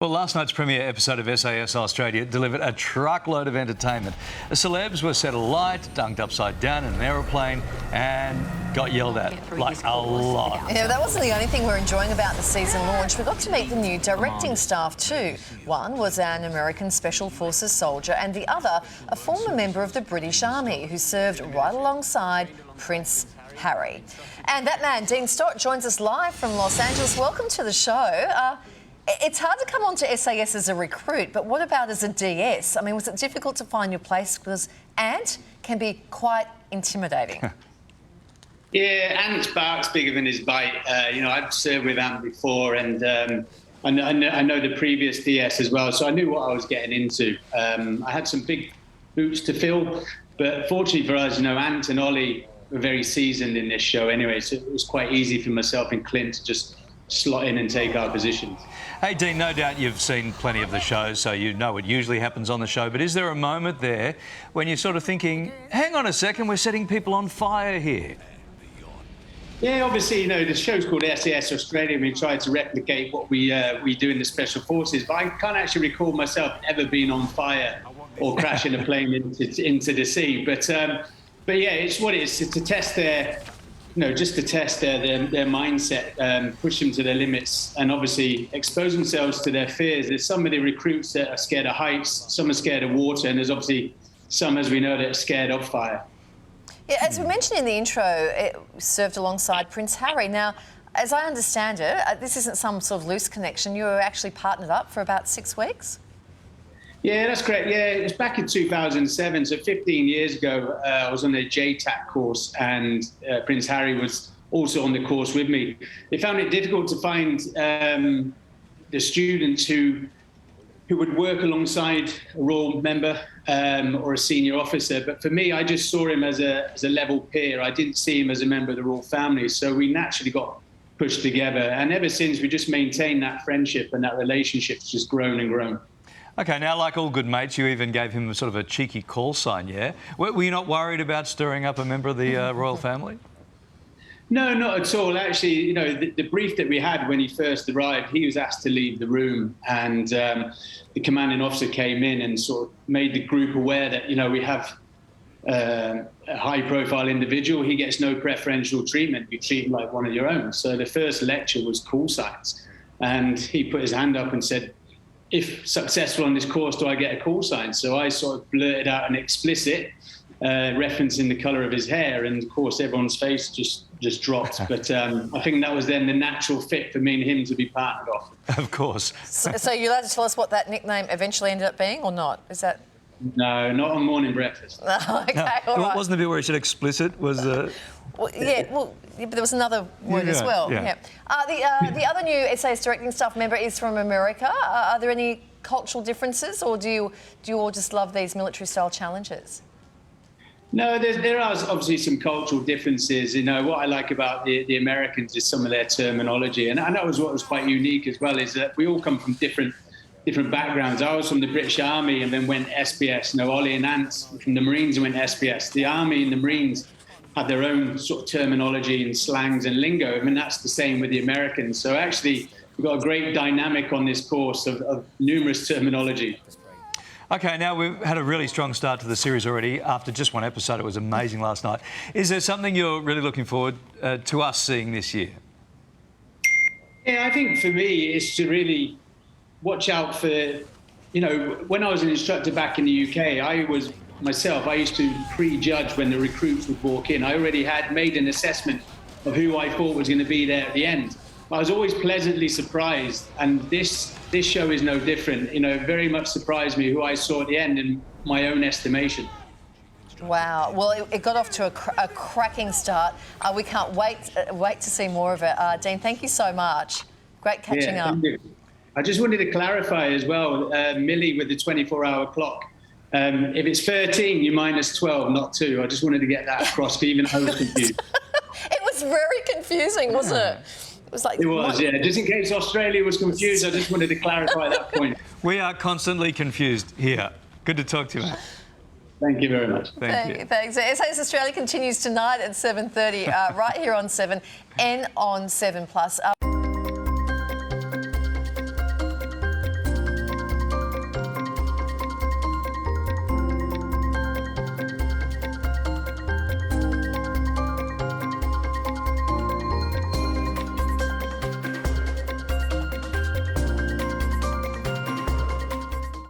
Well, last night's premiere episode of SAS Australia delivered a truckload of entertainment. The celebs were set alight, dunked upside down in an aeroplane and got yelled at, like a lot. Yeah, that wasn't the only thing we're enjoying about the season launch. We got to meet the new directing staff too. One was an American Special Forces soldier and the other a former member of the British Army who served right alongside Prince Harry. And that man, Dean Stott, joins us live from Los Angeles. Welcome to the show. It's hard to come onto SAS as a recruit, but what about as a DS? I mean, was it difficult to find your place? Because Ant can be quite intimidating. Yeah, Ant's bark's bigger than his bite. I've served with Ant before, and I know the previous DS as well, so I knew what I was getting into. I had some big boots to fill, but fortunately for us, Ant and Ollie were very seasoned in this show anyway, so it was quite easy for myself and Clint to just slot in and take our positions. Hey, Dean, no doubt you've seen plenty of the shows, so you know what usually happens on the show, but is there a moment there when you're sort of thinking, hang on a second, we're setting people on fire here? Yeah, obviously, the show's called SAS Australia, and we try to replicate what we do in the Special Forces, but I can't actually recall myself ever being on fire or crashing a plane into the sea. But yeah, it's what it is, to test their mindset, push them to their limits, and obviously expose themselves to their fears. There's some of the recruits that are scared of heights, some are scared of water, and there's obviously some, as we know, that are scared of fire. Yeah, as we mentioned in the intro, it served alongside Prince Harry. Now, as I understand it, this isn't some sort of loose connection. You were actually partnered up for about 6 weeks? Yeah, that's correct. Yeah, it was back in 2007, so 15 years ago. I was on a JTAC course, and Prince Harry was also on the course with me. They found it difficult to find the students who would work alongside a royal member or a senior officer. But for me, I just saw him as a level peer. I didn't see him as a member of the royal family, so we naturally got pushed together. And ever since, we just maintained that friendship, and that relationship's just grown and grown. OK, now, like all good mates, you even gave him sort of a cheeky call sign, yeah? Were you not worried about stirring up a member of the royal family? No, not at all. Actually, the brief that we had when he first arrived, he was asked to leave the room, and the commanding officer came in and sort of made the group aware that, we have a high-profile individual. He gets no preferential treatment. We treat him like one of your own. So the first lecture was call signs, and he put his hand up and said, if successful on this course, do I get a call sign? So I sort of blurted out an explicit referencing the colour of his hair, and of course everyone's face just dropped. But I think that was then the natural fit for me and him to be partnered off. Of course. So you're allowed to tell us what that nickname eventually ended up being, or not? Is that? No, not on morning breakfast. OK, no. all right. Wasn't the bit where he said explicit? Was but there was another word as well. Yeah. The other new SAS directing staff member is from America. Are there any cultural differences, or do you all just love these military-style challenges? No, there are obviously some cultural differences. What I like about the Americans is some of their terminology, and that was what was quite unique as well, is that we all come from different backgrounds. I was from the British Army and then went SBS. Ollie and Ant from the Marines went SBS. The Army and the Marines had their own sort of terminology and slangs and lingo. I mean, that's the same with the Americans. So actually, we've got a great dynamic on this course of numerous terminology. OK, now we've had a really strong start to the series already. After just one episode, it was amazing last night. Is there something you're really looking forward to us seeing this year? Yeah, I think for me, it's to really watch out for, when I was an instructor back in the UK, I used to prejudge when the recruits would walk in. I already had made an assessment of who I thought was going to be there at the end. I was always pleasantly surprised, and this show is no different. Very much surprised me who I saw at the end in my own estimation. Wow. Well, it got off to a cracking start. We can't wait to see more of it. Dean, thank you so much. Great catching up. Thank you. I just wanted to clarify as well, Millie with the 24-hour clock. If it's 13, you minus 12, not 2. I just wanted to get that across, but even I was confused. It was very confusing, wasn't it? It was, yeah. Just in case Australia was confused, I just wanted to clarify that point. We are constantly confused here. Good to talk to you, mate. Thank you very much. Thank you. Thanks. SAS Australia continues tonight at 7:30 right here on 7 and on 7+.